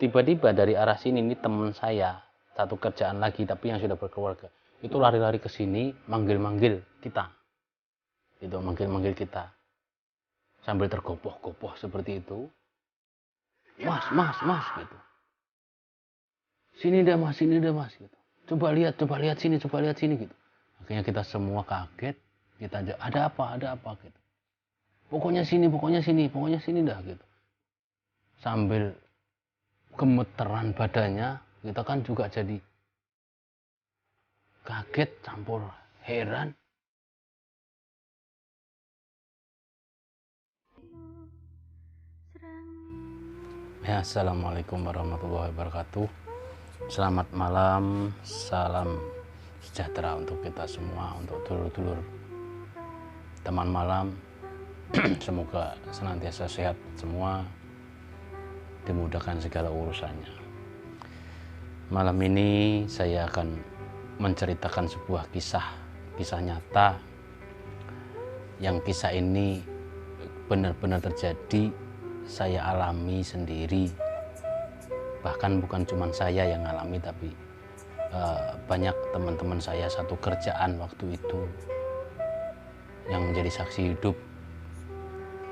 tiba-tiba dari arah sini ini teman saya satu kerjaan lagi tapi yang sudah berkeluarga itu lari-lari ke sini manggil-manggil kita, itu manggil-manggil kita sambil tergopoh-gopoh seperti itu, mas gitu, sini deh mas gitu, coba lihat sini gitu. Akhirnya kita semua kaget, kita ada apa gitu, pokoknya sini dah gitu. Sambil gemeteran badannya, kita kan juga jadi kaget campur heran. Ya, assalamualaikum warahmatullahi wabarakatuh. Selamat malam, salam sejahtera untuk kita semua, untuk dulur-dulur teman malam. Semoga senantiasa sehat semua, dimudahkan segala urusannya. Malam ini saya akan menceritakan sebuah kisah nyata, yang kisah ini benar-benar terjadi, saya alami sendiri. Bahkan bukan cuma saya yang alami, tapi banyak teman-teman saya satu kerjaan waktu itu yang menjadi saksi hidup,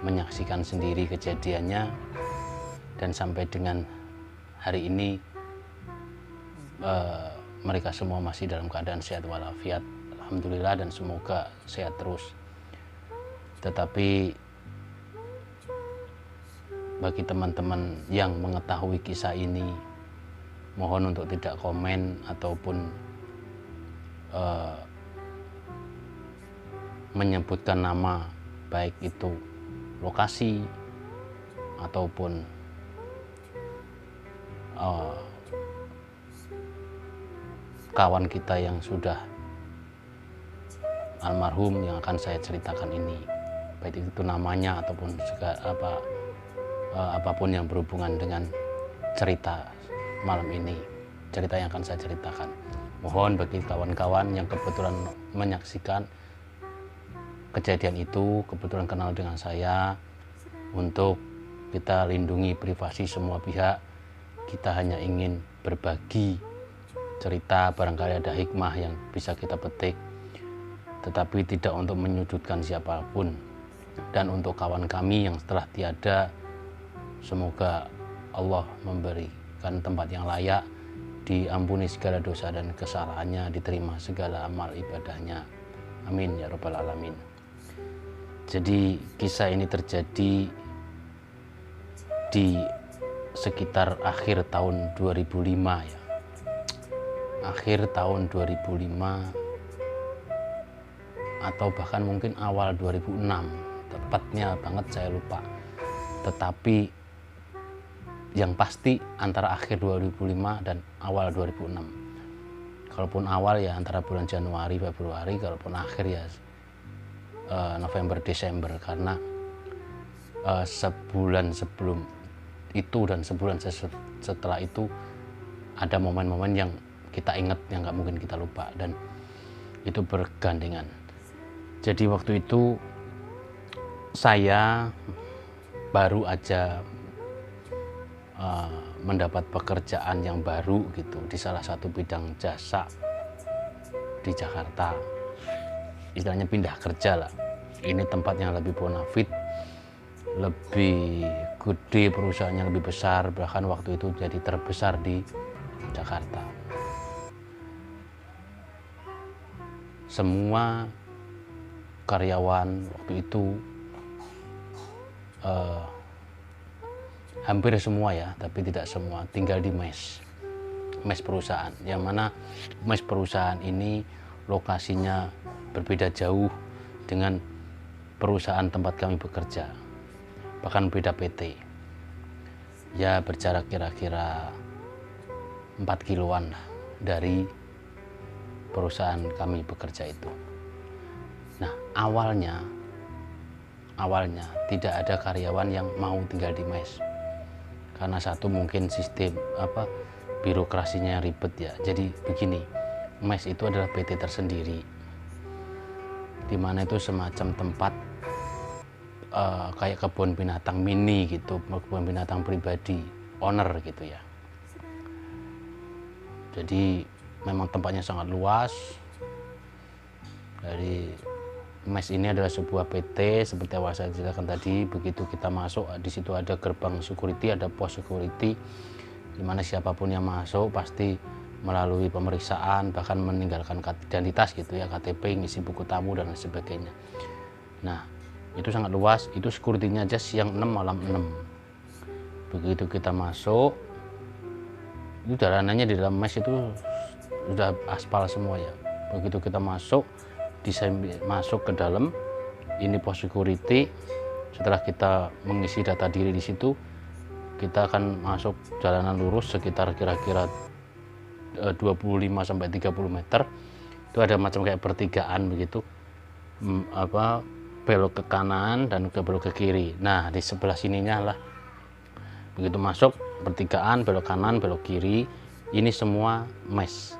menyaksikan sendiri kejadiannya. Dan sampai dengan hari ini mereka semua masih dalam keadaan sehat walafiat, alhamdulillah, dan semoga sehat terus. Tetapi bagi teman-teman yang mengetahui kisah ini, mohon untuk tidak komen ataupun menyebutkan nama, baik itu lokasi ataupun kawan kita yang sudah almarhum yang akan saya ceritakan ini, baik itu namanya ataupun apapun yang berhubungan dengan cerita malam ini, cerita yang akan saya ceritakan. Mohon bagi kawan-kawan yang kebetulan menyaksikan kejadian itu, kebetulan kenal dengan saya, untuk kita lindungi privasi semua pihak. Kita hanya ingin berbagi cerita, barangkali ada hikmah yang bisa kita petik, tetapi tidak untuk menyudutkan siapapun. Dan untuk kawan kami yang setelah tiada, semoga Allah memberikan tempat yang layak, diampuni segala dosa dan kesalahannya, diterima segala amal ibadahnya. Amin ya rabbal alamin. Jadi kisah ini terjadi di sekitar akhir tahun 2005 ya. Akhir tahun 2005 atau bahkan mungkin awal 2006, tepatnya banget saya lupa. Tetapi yang pasti antara akhir 2005 dan awal 2006. Kalaupun awal ya antara bulan Januari, Februari, kalaupun akhir ya November, Desember, karena sebulan sebelum itu dan sebulan setelah itu ada momen-momen yang kita ingat, yang nggak mungkin kita lupa, dan itu bergandengan. Jadi waktu itu saya baru aja mendapat pekerjaan yang baru gitu di salah satu bidang jasa di Jakarta. Istilahnya pindah kerja lah. Ini tempatnya lebih bonafit, lebih gede, perusahaannya lebih besar, bahkan waktu itu jadi terbesar di Jakarta. Semua karyawan waktu itu hampir semua ya, tapi tidak semua, tinggal di mes perusahaan, yang mana mes perusahaan ini lokasinya berbeda jauh dengan perusahaan tempat kami bekerja, bahkan beda PT ya, berjarak kira-kira 4 kiloan dari perusahaan kami bekerja itu. Nah, awalnya tidak ada karyawan yang mau tinggal di mes, karena satu mungkin sistem birokrasinya ribet ya. Jadi begini, mes itu adalah PT tersendiri, di mana itu semacam tempat kayak kebun binatang mini gitu, kebun binatang pribadi owner gitu ya. Jadi memang tempatnya sangat luas. Dari mes ini adalah sebuah PT seperti yang saya ceritakan tadi. Begitu kita masuk, di situ ada gerbang security, ada pos security, di mana siapapun yang masuk pasti melalui pemeriksaan, bahkan meninggalkan identitas gitu ya, KTP, ngisi buku tamu dan lain sebagainya. Nah, itu sangat luas. Itu security-nya aja siang 6 malam 6. Begitu kita masuk, itu jalanannya di dalam mes itu sudah aspal semua ya. Begitu kita masuk, masuk ke dalam, ini pos security. Setelah kita mengisi data diri di situ, kita akan masuk jalanan lurus sekitar kira-kira 25 sampai 30 meter. Itu ada macam kayak pertigaan begitu, belok ke kanan dan belok ke kiri. Nah, di sebelah sininya lah, begitu masuk pertigaan, belok kanan, belok kiri, ini semua mes.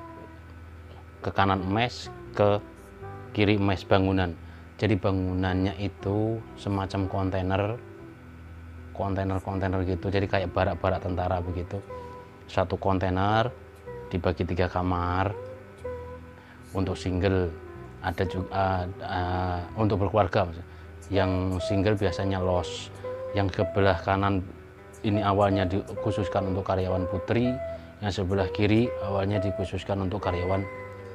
Ke kanan mes, ke kiri mes bangunan. Jadi bangunannya itu semacam kontainer gitu. Jadi kayak barak-barak tentara begitu. Satu kontainer dibagi 3 kamar. Untuk single ada juga untuk berkeluarga. Yang single biasanya los. Yang sebelah kanan ini awalnya dikhususkan untuk karyawan putri, yang sebelah kiri awalnya dikhususkan untuk karyawan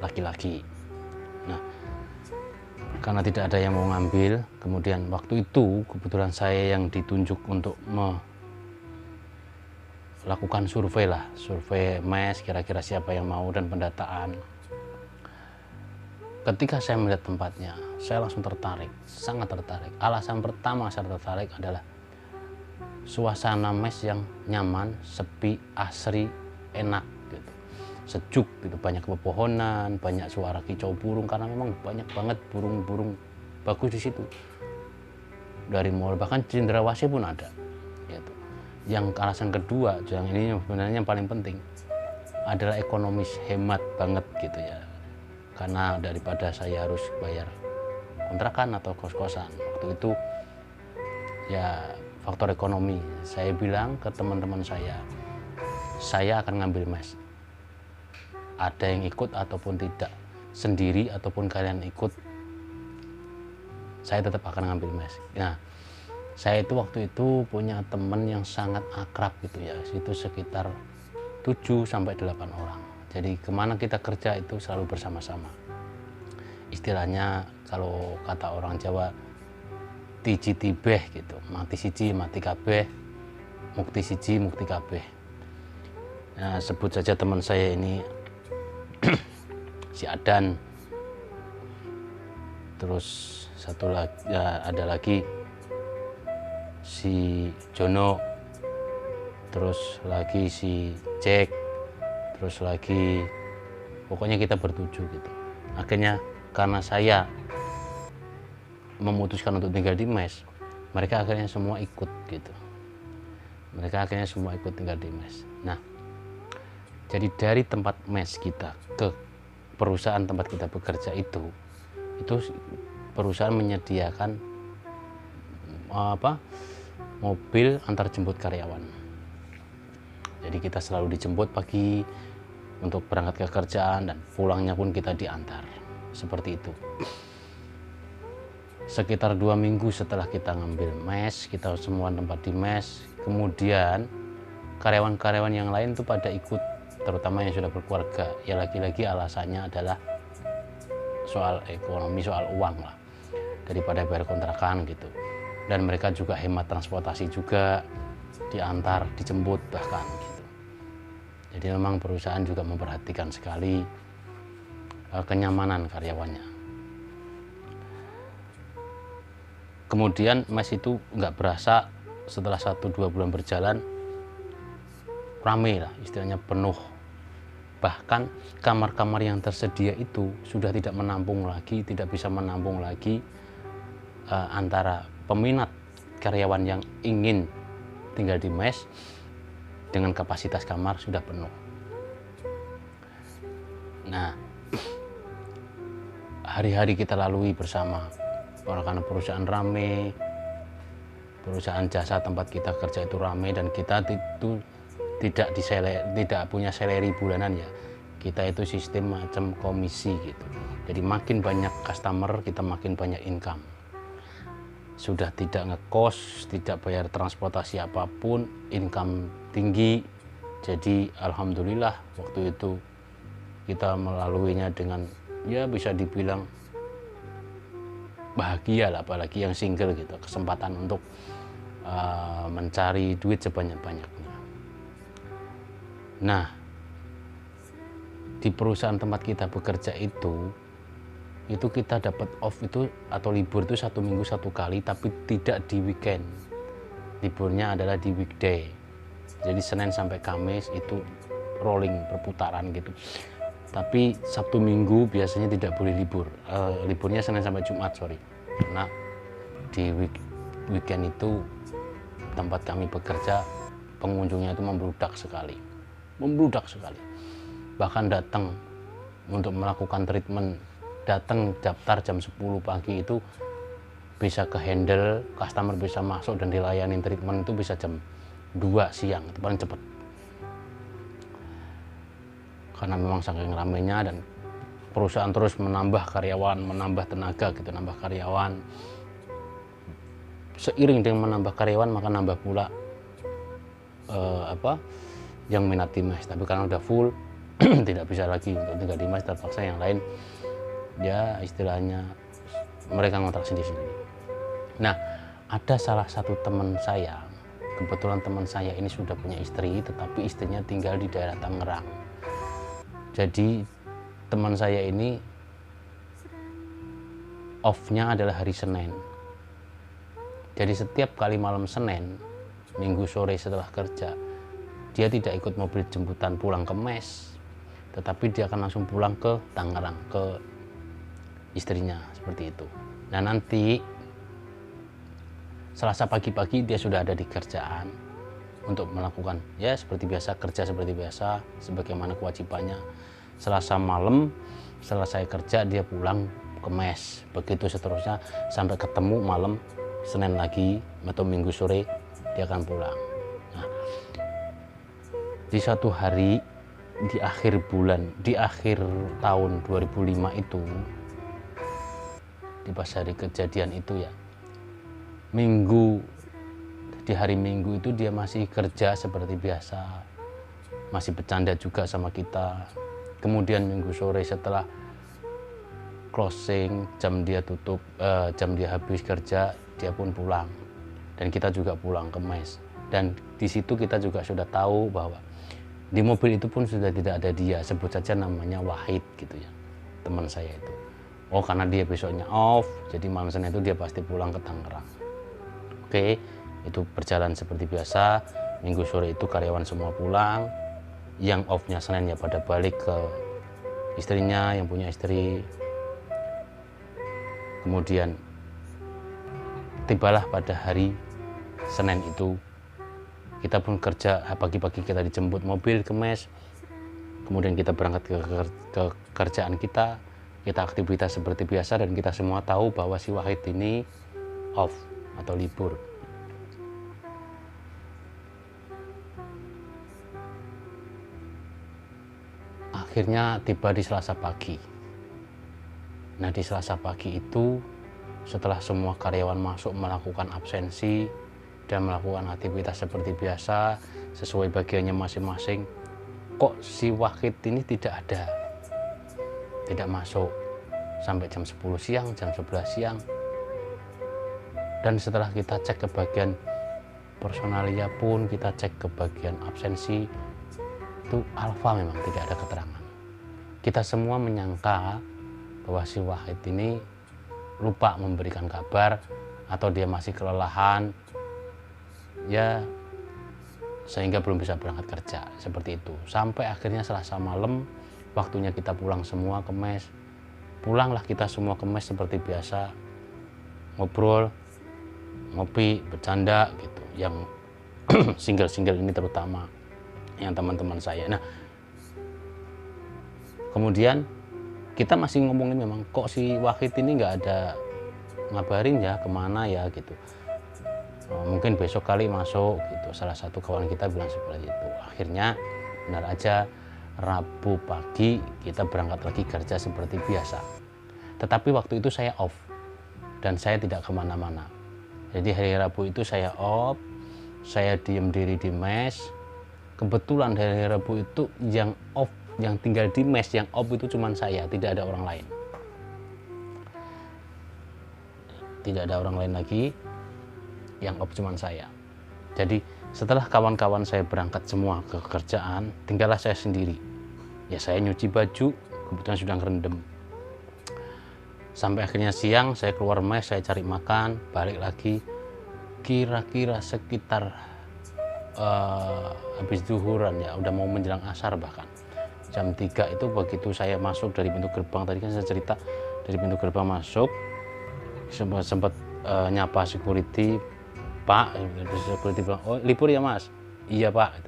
laki-laki. Nah, karena tidak ada yang mau ngambil, kemudian waktu itu kebetulan saya yang ditunjuk untuk melakukan survei mes, kira-kira siapa yang mau dan pendataan. Ketika saya melihat tempatnya, saya langsung tertarik, sangat tertarik. Alasan pertama saya tertarik adalah suasana mes yang nyaman, sepi, asri, enak gitu. Sejuk gitu, banyak pepohonan, banyak suara kicau burung karena memang banyak banget burung-burung bagus di situ. Dari mall, bahkan cendrawasih pun ada gitu. Yang alasan kedua, yang ini sebenarnya yang paling penting adalah ekonomis, hemat banget gitu ya. Karena daripada saya harus bayar kontrakan atau kos-kosan, waktu itu ya faktor ekonomi. Saya bilang ke teman-teman saya akan ngambil mes. Ada yang ikut ataupun tidak, sendiri ataupun kalian ikut, saya tetap akan ngambil mes. Nah, saya itu waktu itu punya teman yang sangat akrab gitu ya, itu sekitar 7 sampai 8 orang. Jadi kemana kita kerja itu selalu bersama-sama. Istilahnya kalau kata orang Jawa, tiji tibeh gitu, mati siji mati kabeh, mukti siji mukti kabeh. Nah, sebut saja teman saya ini si Adan, terus satu lagi ya, ada lagi si Jono, terus lagi si Jack, terus lagi pokoknya kita bertujuh gitu. Akhirnya karena saya memutuskan untuk tinggal di mes, mereka akhirnya semua ikut gitu. Mereka akhirnya semua ikut tinggal di mes. Nah, jadi dari tempat mes kita ke perusahaan tempat kita bekerja itu perusahaan menyediakan mobil antar jemput karyawan. Jadi kita selalu dijemput pagi untuk berangkat ke kerjaan dan pulangnya pun kita diantar. Seperti itu. Sekitar 2 minggu setelah kita ngambil mes, kita semua tempat di mes, kemudian karyawan-karyawan yang lain tuh pada ikut, terutama yang sudah berkeluarga. Ya lagi-lagi alasannya adalah soal ekonomi, soal uang lah, daripada bayar kontrakan gitu. Dan mereka juga hemat transportasi juga, diantar, dijemput bahkan gitu. Jadi memang perusahaan juga memperhatikan sekali kenyamanan karyawannya. Kemudian mes itu nggak berasa, setelah 1-2 bulan berjalan ramai lah, istilahnya penuh. Bahkan kamar-kamar yang tersedia itu sudah tidak menampung lagi, tidak bisa menampung lagi antara peminat karyawan yang ingin tinggal di mes dengan kapasitas kamar sudah penuh. Nah, hari-hari kita lalui bersama, karena perusahaan rame, perusahaan jasa tempat kita kerja itu rame, dan kita itu tidak punya salary bulanan ya. Kita itu sistem macam komisi gitu. Jadi makin banyak customer, kita makin banyak income. Sudah tidak ngekos, tidak bayar transportasi apapun, income tinggi. Jadi alhamdulillah waktu itu kita melaluinya dengan ya bisa dibilang bahagia lah, apalagi yang single gitu, kesempatan untuk mencari duit sebanyak-banyaknya. Nah, di perusahaan tempat kita bekerja itu kita dapat off itu atau libur itu 1 minggu 1 kali, tapi tidak di weekend. Liburnya adalah di weekday. Jadi Senin sampai Kamis itu rolling, perputaran gitu. Tapi Sabtu Minggu biasanya tidak boleh libur. Liburnya Senin sampai Jumat, karena di weekend itu tempat kami bekerja pengunjungnya itu membludak sekali, bahkan datang untuk melakukan treatment, datang daftar jam 10 pagi itu bisa ke handle, customer bisa masuk dan dilayani treatment itu bisa jam 2 siang, itu paling cepat. Karena memang saking ramainya dan perusahaan terus menambah karyawan, menambah tenaga gitu, nambah karyawan. Seiring dengan menambah karyawan maka nambah pula yang minat di mes. Tapi karena udah full tidak bisa lagi untuk tinggal di mes, terpaksa yang lain ya istilahnya mereka ngontrak sendiri-sendiri. Nah, ada salah satu teman saya, kebetulan teman saya ini sudah punya istri, tetapi istrinya tinggal di daerah Tangerang. Jadi teman saya ini off-nya adalah hari Senin. Jadi setiap kali malam Senin, Minggu sore setelah kerja, dia tidak ikut mobil jemputan pulang ke mes, tetapi dia akan langsung pulang ke Tangerang, ke istrinya, seperti itu. Nah, nanti Selasa pagi-pagi dia sudah ada di kerjaan untuk melakukan ya seperti biasa, kerja seperti biasa sebagaimana kewajibannya. Selasa malam selesai kerja dia pulang ke mes, begitu seterusnya sampai ketemu malam Senin lagi atau Minggu sore dia akan pulang. Nah, di satu hari di akhir tahun 2005 itu, di pas hari kejadian itu ya, di hari Minggu itu dia masih kerja seperti biasa, masih bercanda juga sama kita. Kemudian Minggu sore setelah closing, jam dia tutup, jam dia habis kerja, dia pun pulang dan kita juga pulang ke mes. Dan di situ kita juga sudah tahu bahwa di mobil itu pun sudah tidak ada dia, sebut saja namanya Wahid gitu ya, teman saya itu. Oh, karena dia besoknya off, jadi malam Senin itu dia pasti pulang ke Tangerang. Oke, itu berjalan seperti biasa. Minggu sore itu karyawan semua pulang, yang off-nya Senin ya pada balik ke istrinya, yang punya istri. Kemudian tibalah pada hari Senin itu, kita pun kerja pagi-pagi, kita dijemput mobil ke mes, kemudian kita berangkat ke kerjaan kita aktivitas seperti biasa, dan kita semua tahu bahwa si Wahid ini off atau libur. Akhirnya tiba di Selasa pagi. Nah, di Selasa pagi itu setelah semua karyawan masuk melakukan absensi dan melakukan aktivitas seperti biasa sesuai bagiannya masing-masing, kok si Wahid ini tidak ada, tidak masuk sampai jam 10 siang, jam 11 siang. Dan setelah kita cek ke bagian personalia pun, kita cek ke bagian absensi, itu alfa memang tidak ada keterangan. Kita semua menyangka bahwa si Wahid ini lupa memberikan kabar atau dia masih kelelahan ya, sehingga belum bisa berangkat kerja, seperti itu. Sampai akhirnya Selasa malam waktunya kita pulang semua ke mes. Pulanglah kita semua ke mes seperti biasa, ngobrol, ngopi, bercanda gitu, yang single-single ini terutama, yang teman-teman saya. Nah, kemudian kita masih ngomongin memang kok si Wahid ini nggak ada ngabarin ya kemana ya gitu. Mungkin besok kali masuk gitu. Salah satu kawan kita bilang seperti itu. Akhirnya benar aja Rabu pagi kita berangkat lagi kerja seperti biasa. Tetapi waktu itu saya off dan saya tidak kemana-mana. Jadi hari Rabu itu saya off, saya diem diri di mes. Kebetulan hari Rabu itu yang off, yang tinggal di mes, yang off itu cuma saya, tidak ada orang lain. Tidak ada orang lain lagi, yang off cuma saya. Jadi setelah kawan-kawan saya berangkat semua ke kerjaan, tinggallah saya sendiri. Ya saya nyuci baju, kebetulan sudah ngerendam. Sampai akhirnya siang saya keluar mes, saya cari makan, balik lagi. Kira-kira sekitar habis zuhuran ya, udah mau menjelang asar bahkan. Jam 3 itu begitu saya masuk dari pintu gerbang, tadi kan saya cerita dari pintu gerbang masuk, sempat nyapa security, Pak, security bilang, oh libur ya mas? Iya pak.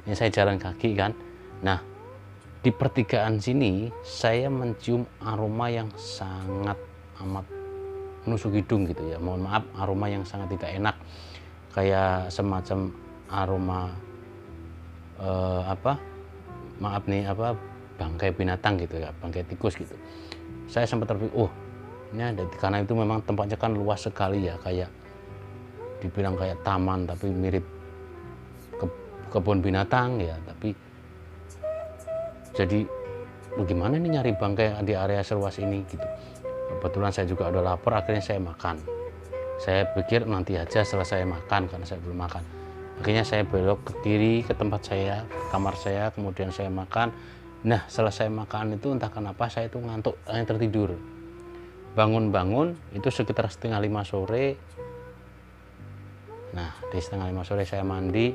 Ini saya jalan kaki kan. Nah di pertigaan sini saya mencium aroma yang sangat amat menusuk hidung gitu ya. Mohon maaf, aroma yang sangat tidak enak, kayak semacam aroma maaf nih, bangkai binatang gitu ya, bangkai tikus gitu. Saya sempat terpikir, oh ini ada, karena itu memang tempatnya kan luas sekali ya, kayak dibilang kayak taman tapi mirip kebun binatang ya. Tapi jadi bagaimana nih nyari bangkai di area seluas ini gitu. Kebetulan saya juga udah lapar, akhirnya saya makan. Saya pikir nanti aja selesai makan, karena saya belum makan. Akhirnya saya belok ke kiri ke tempat saya, ke kamar saya, kemudian saya makan. Nah selesai makan itu entah kenapa saya itu ngantuk, hanya tertidur. Bangun-bangun itu sekitar 4:30 sore. Nah di 4:30 sore saya mandi,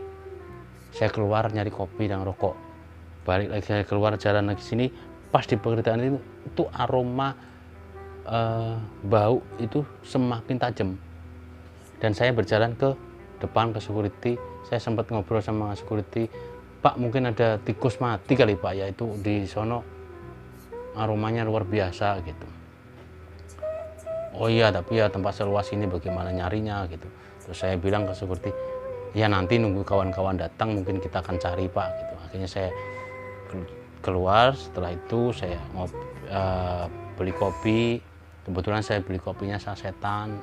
saya keluar nyari kopi dan rokok. Balik lagi saya keluar jalan lagi sini, pas di pertigaan itu aroma bau itu semakin tajam. Dan saya berjalan ke depan ke security, saya sempat ngobrol sama security, Pak mungkin ada tikus mati kali Pak ya, itu di sono aromanya luar biasa gitu. Oh iya tapi ya tempat seluas ini bagaimana nyarinya gitu. Terus saya bilang ke security, ya nanti nunggu kawan-kawan datang mungkin kita akan cari Pak gitu. Akhirnya saya keluar, setelah itu saya beli kopi. Kebetulan saya beli kopinya sasetan,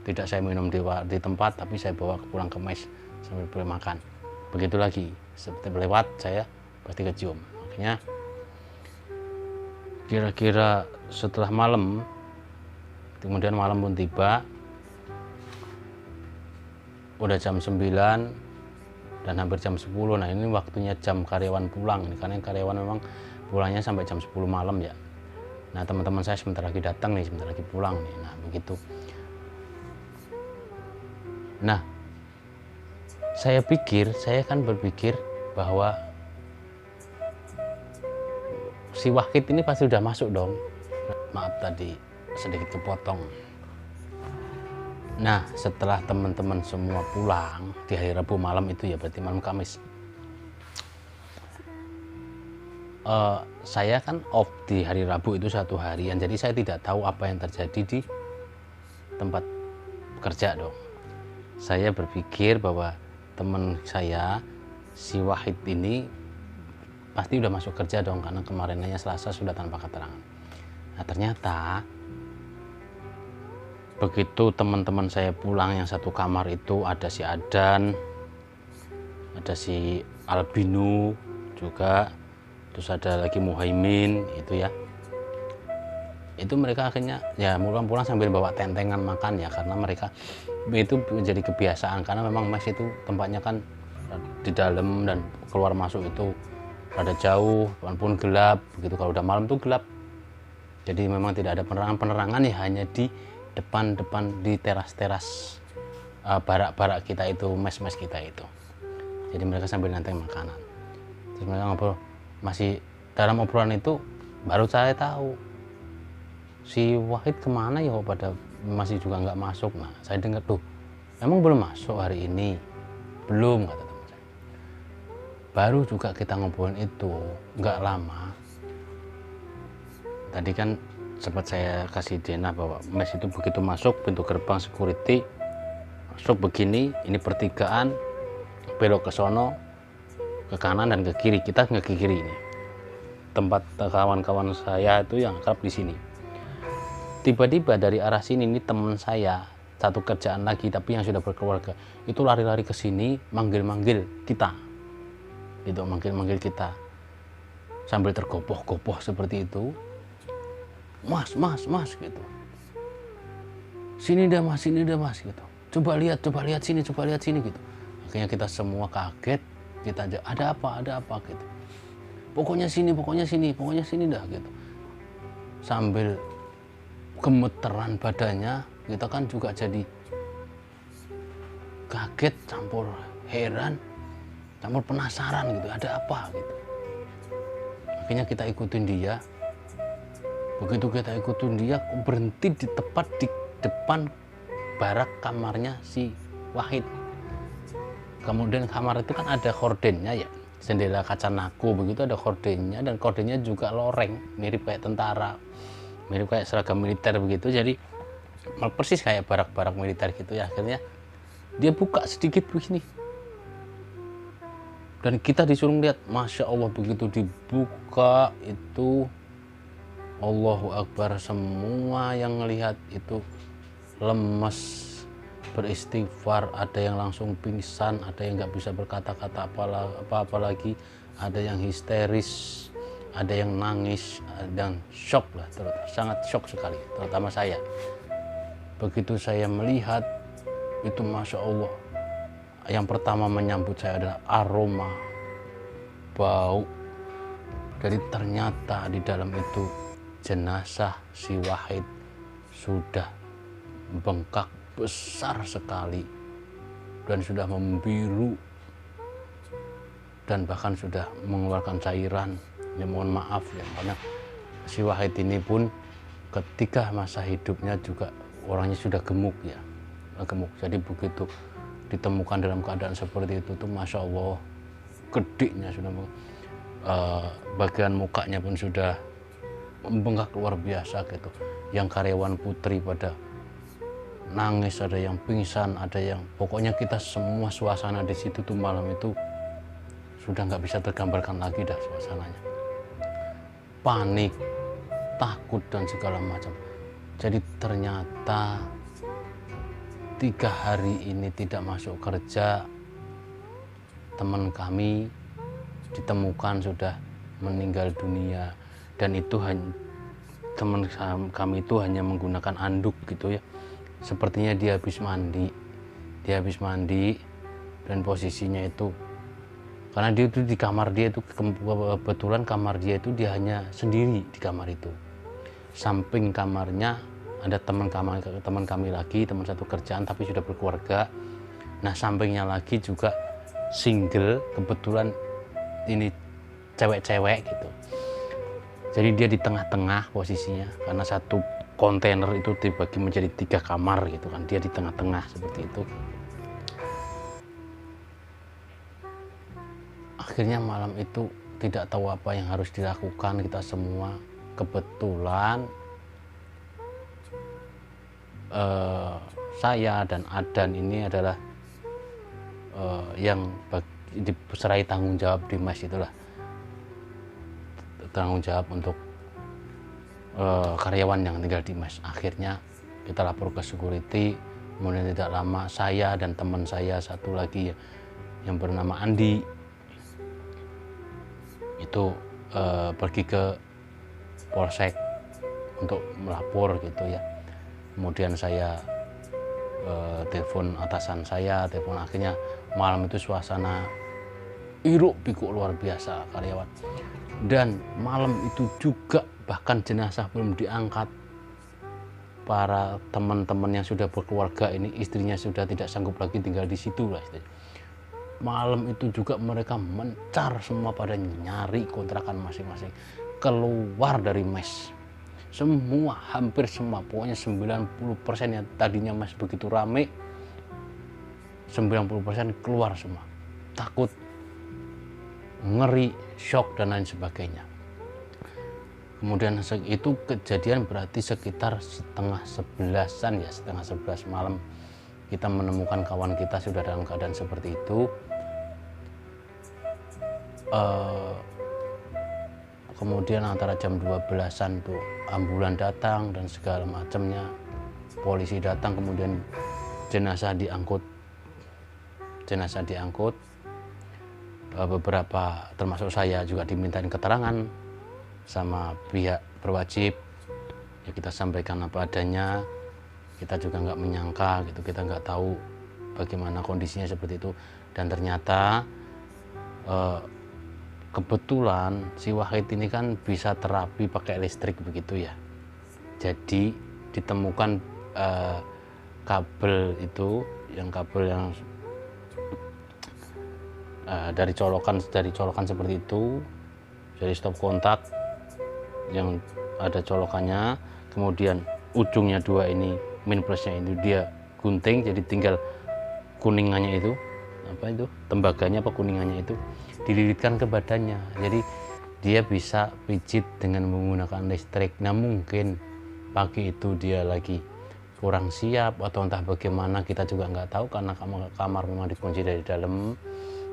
tidak saya minum di tempat, tapi saya bawa pulang ke mes sambil beli makan. Begitu lagi, seperti lewat saya pasti kecium. Akhirnya kira-kira setelah malam, kemudian malam pun tiba, udah jam 9 dan hampir jam 10. Nah ini waktunya jam karyawan pulang, karena karyawan memang pulangnya sampai jam 10 malam ya. Nah teman-teman saya sebentar lagi datang nih, sebentar lagi pulang nih. Nah begitu. Nah saya kan berpikir bahwa si Wahid ini pasti udah masuk dong. Maaf tadi sedikit kepotong. Nah setelah teman-teman semua pulang di hari Rabu malam itu ya, berarti malam Kamis, saya kan off di hari Rabu itu 1 harian, jadi saya tidak tahu apa yang terjadi di tempat kerja dong. Saya berpikir bahwa teman saya si Wahid ini pasti udah masuk kerja dong, karena kemarinnya Selasa sudah tanpa keterangan. Nah ternyata begitu teman-teman saya pulang yang satu kamar itu, ada si Adan, ada si Albino juga, terus ada lagi Muhaimin itu ya. Itu mereka akhirnya ya pulang sambil bawa tentengan makan ya, karena mereka itu menjadi kebiasaan, karena memang mes itu tempatnya kan di dalam dan keluar masuk itu rada jauh, walaupun gelap begitu. Kalau udah malam tuh gelap, jadi memang tidak ada penerangan ya, hanya di depan di teras barak-barak kita itu, mes-mes kita itu. Jadi mereka sambil nanteng makanan, terus mereka ngobrol. Masih dalam obrolan itu baru saya tahu si Wahid kemana ya, pada masih juga nggak masuk. Nah saya dengar, tuh emang belum masuk hari ini? Belum, kata teman saya. Baru juga kita ngobrolin itu nggak lama tadi kan sempat saya kasih denah bahwa mes itu begitu masuk pintu gerbang security, masuk begini, ini pertigaan, belok ke sono, ke kanan dan ke kiri. Kita ke kiri ini. Tempat kawan-kawan saya itu yang akrab di sini. Tiba-tiba dari arah sini ini teman saya satu kerjaan lagi tapi yang sudah berkeluarga itu lari-lari ke sini manggil-manggil kita. Gitu, manggil-manggil kita. Sambil tergopoh-gopoh seperti itu. Mas gitu. Sini dah mas gitu. Coba lihat sini gitu. Akhirnya kita semua kaget, kita ada apa gitu. Pokoknya sini dah gitu. Sambil gemeteran badannya, kita kan juga jadi kaget campur heran, campur penasaran gitu, ada apa gitu. Akhirnya kita ikutin dia. Begitu kita ikutin dia, berhenti di tepat di depan barak kamarnya si Wahid. Kemudian kamar itu kan ada kordennya ya, jendela kaca naku begitu, ada kordennya, dan kordennya juga loreng, mirip kayak tentara, mirip kayak seragam militer begitu. Jadi persis kayak barak-barak militer gitu ya. Akhirnya dia buka sedikit begini, dan kita disuruh lihat. Masya Allah, begitu dibuka itu, Allahu Akbar, semua yang ngelihat itu lemes, beristighfar, ada yang langsung pingsan, ada yang nggak bisa berkata-kata apa-apa lagi, ada yang histeris, ada yang nangis, ada yang shock lah, sangat shock sekali, terutama saya. Begitu saya melihat itu, Masya Allah, yang pertama menyambut saya adalah aroma bau. Jadi ternyata di dalam itu jenazah si Wahid sudah bengkak besar sekali dan sudah membiru dan bahkan sudah mengeluarkan cairan. Ya mohon maaf ya, karena si Wahid ini pun ketika masa hidupnya juga orangnya sudah gemuk ya, gemuk. Jadi begitu ditemukan dalam keadaan seperti itu tuh, Masya Allah, gedenya sudah, bagian mukanya pun sudah membengkak luar biasa gitu. Yang karyawan putri pada nangis, ada yang pingsan, ada yang, pokoknya kita semua suasana di situ tuh malam itu sudah nggak bisa tergambarkan lagi dah suasananya. Panik, takut dan segala macam. Jadi ternyata 3 hari ini tidak masuk kerja, teman kami ditemukan sudah meninggal dunia, dan itu teman kami itu hanya menggunakan anduk gitu ya. Sepertinya dia habis mandi dan posisinya itu, karena dia itu di kamar dia itu, kebetulan kamar dia itu dia hanya sendiri di kamar itu. Samping kamarnya ada teman kami lagi, teman satu kerjaan tapi sudah berkeluarga. Nah sampingnya lagi juga single, kebetulan ini cewek-cewek gitu. Jadi dia di tengah-tengah posisinya, karena satu kontainer itu dibagi menjadi 3 kamar gitu kan, dia di tengah-tengah seperti itu. Akhirnya malam itu tidak tahu apa yang harus dilakukan kita semua. Kebetulan saya dan Adan ini adalah yang diserai tanggung jawab di mes itulah, tanggung jawab untuk karyawan yang tinggal di mes. Akhirnya kita lapor ke security. Kemudian tidak lama saya dan teman saya satu lagi yang bernama Andi itu pergi ke polsek untuk melapor gitu ya. Kemudian saya telepon atasan saya, akhirnya malam itu suasana hiruk pikuk luar biasa karyawan. Dan malam itu juga bahkan jenazah belum diangkat, para teman-teman yang sudah berkeluarga ini, istrinya sudah tidak sanggup lagi tinggal di situ lah. Malam itu juga mereka mencar semua, pada nyari kontrakan masing-masing, keluar dari mes. Semua, hampir semua, pokoknya 90% yang tadinya mes begitu rame, 90% keluar semua. Takut, ngeri, shock dan lain sebagainya. Kemudian itu kejadian berarti sekitar setengah 11-an ya, setengah 11 malam kita menemukan kawan kita sudah dalam keadaan seperti itu. eh, kemudian antara jam 12-an tuh ambulan datang dan segala macamnya, polisi datang, kemudian jenazah diangkut. Beberapa termasuk saya juga dimintain keterangan sama pihak berwajib, ya kita sampaikan apa adanya. Kita juga nggak menyangka gitu, kita nggak tahu bagaimana kondisinya seperti itu. Dan ternyata kebetulan si Wahid ini kan bisa terapi pakai listrik begitu ya. Jadi ditemukan kabel itu, kabel yang dari colokan seperti itu, jadi stop kontak yang ada colokannya, kemudian ujungnya dua ini, min plusnya ini dia gunting, jadi tinggal kuningannya itu, tembaganya apa kuningannya itu dililitkan ke badannya, jadi dia bisa pijit dengan menggunakan listrik. Nah mungkin pagi itu dia lagi kurang siap atau entah bagaimana, kita juga nggak tahu karena kamar memang dikunci dari dalam.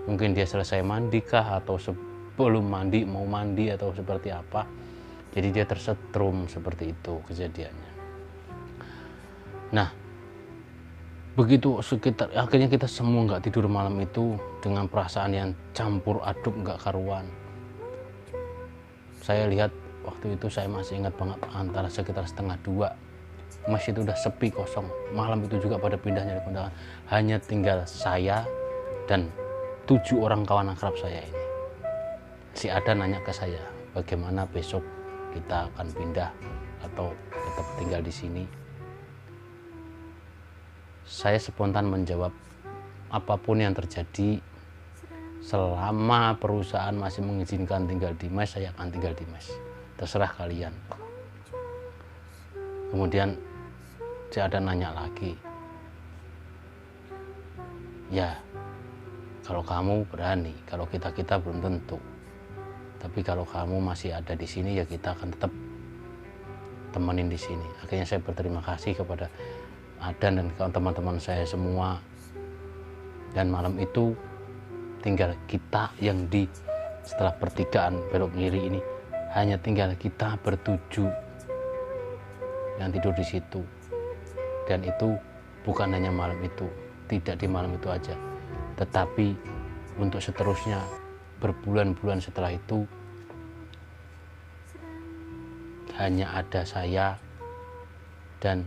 Mungkin dia selesai mandi kah, atau sebelum mandi mau mandi, atau seperti apa. Jadi dia tersetrum seperti itu kejadiannya. Nah, begitu akhirnya kita semua nggak tidur malam itu dengan perasaan yang campur aduk nggak karuan. Saya lihat waktu itu, saya masih ingat banget, antara sekitar 1:30 masjid itu udah sepi kosong. Malam itu juga pada pindahnya di kondangan. Hanya tinggal saya dan 7 orang kawan akrab saya ini. Si Ada nanya ke saya, bagaimana besok kita akan pindah atau tetap tinggal di sini? Saya spontan menjawab, apapun yang terjadi, selama perusahaan masih mengizinkan tinggal di mes, saya akan tinggal di mes. Terserah kalian. Kemudian si Ada nanya lagi, ya kalau kamu berani, kalau kita belum tentu. Tapi kalau kamu masih ada di sini, ya kita akan tetap temenin di sini. Akhirnya saya berterima kasih kepada Adan dan teman-teman saya semua. Dan malam itu tinggal kita yang setelah pertigaan belok kiri ini, hanya tinggal kita bertujuh yang tidur di situ. Dan itu bukan hanya malam itu, tidak di malam itu aja, tetapi untuk seterusnya, berbulan-bulan setelah itu, hanya ada saya dan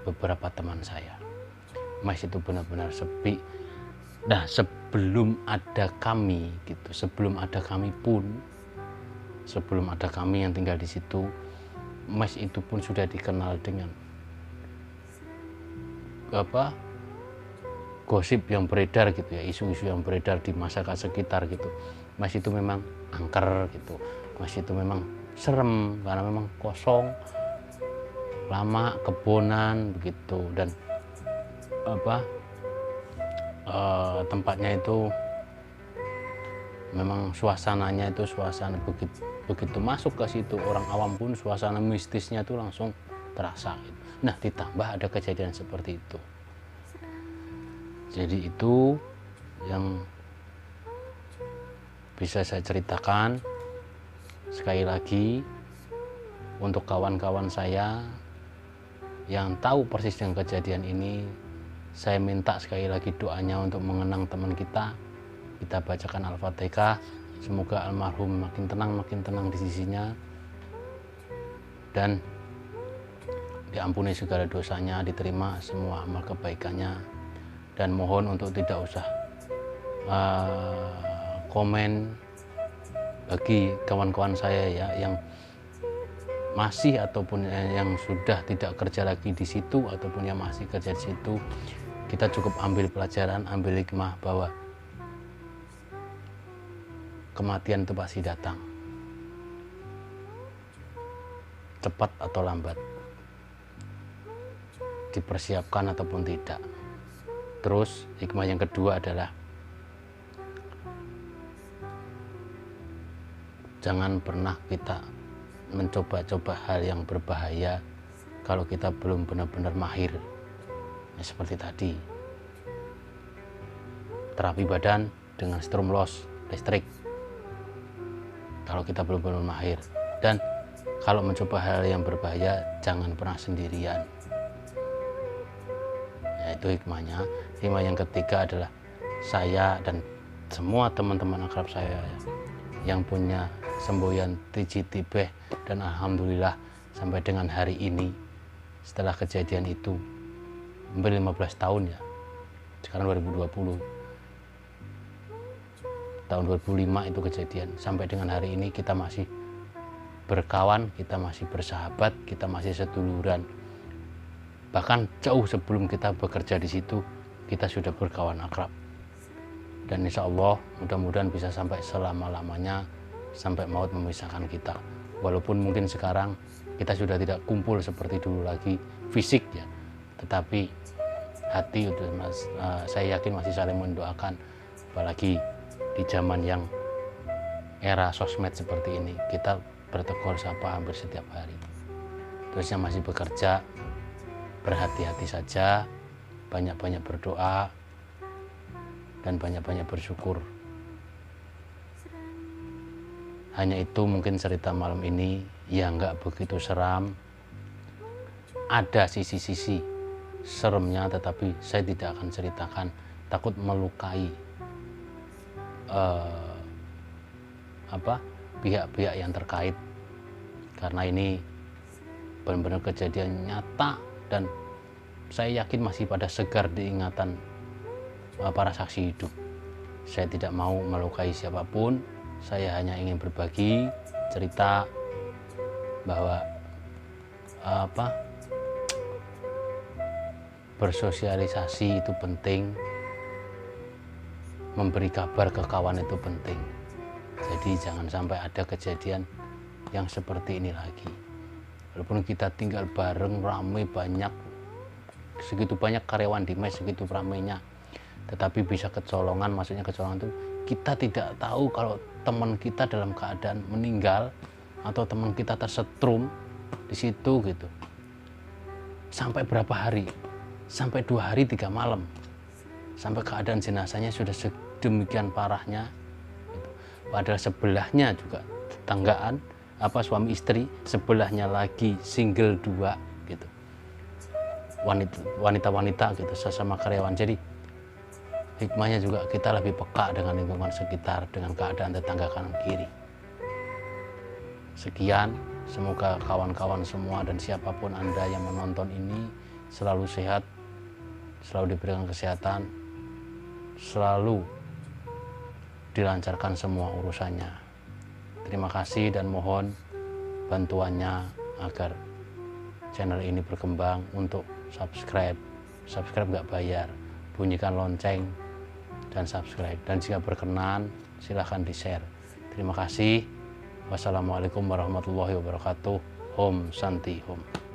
beberapa teman saya. Mes itu benar-benar sepi. Nah, sebelum ada kami yang tinggal di situ, mes itu pun sudah dikenal dengan gosip yang beredar gitu ya, isu-isu yang beredar di masyarakat sekitar gitu. Mas itu memang angker gitu, mas itu memang serem karena memang kosong, lama, kebonan begitu, dan tempatnya itu memang suasananya itu suasana begitu masuk ke situ orang awam pun suasana mistisnya itu langsung terasa gitu. Nah, ditambah ada kejadian seperti itu. Jadi itu yang bisa saya ceritakan. Sekali lagi, untuk kawan-kawan saya yang tahu persis dengan kejadian ini, saya minta sekali lagi doanya untuk mengenang teman kita. Kita bacakan Al-Fatihah, semoga almarhum makin tenang di sisinya, dan diampuni segala dosanya, diterima semua amal kebaikannya. Dan mohon untuk tidak usah komen bagi kawan-kawan saya ya yang masih ataupun yang sudah tidak kerja lagi di situ ataupun yang masih kerja di situ. Kita cukup ambil pelajaran, ambil hikmah bahwa kematian itu pasti datang, cepat atau lambat, dipersiapkan ataupun tidak. Terus hikmah yang kedua adalah jangan pernah kita mencoba-coba hal yang berbahaya kalau kita belum benar-benar mahir. Ya, seperti tadi, terapi badan dengan strum loss listrik, kalau kita belum benar mahir. Dan kalau mencoba hal yang berbahaya, jangan pernah sendirian. Yaitu hikmahnya. Hikmah yang ketiga adalah saya dan semua teman-teman akrab saya yang punya semboyan TJTB, dan alhamdulillah sampai dengan hari ini setelah kejadian itu hampir 15 tahun ya, sekarang 2020, tahun 2005 itu kejadian, sampai dengan hari ini kita masih berkawan, kita masih bersahabat, kita masih seduluran. Bahkan jauh sebelum kita bekerja di situ, kita sudah berkawan akrab. Dan insya Allah mudah-mudahan bisa sampai selama-lamanya, sampai maut memisahkan kita. Walaupun mungkin sekarang kita sudah tidak kumpul seperti dulu lagi fisik ya, tetapi hati saya yakin masih saling mendoakan. Apalagi di zaman yang era sosmed seperti ini, kita bertegur sapa hampir setiap hari. Terus yang masih bekerja, berhati-hati saja, banyak-banyak berdoa, dan banyak-banyak bersyukur. Hanya itu mungkin cerita malam ini, ya nggak begitu seram. Ada sisi-sisi seremnya, tetapi saya tidak akan ceritakan, takut melukai pihak-pihak yang terkait. Karena ini benar-benar kejadian nyata, dan saya yakin masih pada segar diingatan para saksi hidup. Saya tidak mau melukai siapapun, saya hanya ingin berbagi cerita bahwa bersosialisasi itu penting, memberi kabar ke kawan itu penting. Jadi jangan sampai ada kejadian yang seperti ini lagi. Walaupun kita tinggal bareng, ramai, banyak, segitu banyak karyawan di mes, segitu ramainya, tetapi bisa kecolongan. Maksudnya kecolongan itu kita tidak tahu kalau teman kita dalam keadaan meninggal atau teman kita tersetrum di situ gitu. Sampai berapa hari? Sampai 2 hari 3 malam. Sampai keadaan jenazahnya sudah sedemikian parahnya gitu. Padahal sebelahnya juga tetanggaan, suami istri, sebelahnya lagi single 2 gitu, wanita-wanita gitu, sesama karyawan. Jadi hikmahnya juga kita lebih peka dengan lingkungan sekitar, dengan keadaan tetangga kanan kiri. Sekian, semoga kawan-kawan semua dan siapapun Anda yang menonton ini selalu sehat, selalu diberikan kesehatan, selalu dilancarkan semua urusannya. Terima kasih dan mohon bantuannya agar channel ini berkembang. Untuk subscribe nggak bayar, bunyikan lonceng dan subscribe, dan jika berkenan silahkan di-share. Terima kasih. Wassalamualaikum warahmatullahi wabarakatuh. Om Santi Om.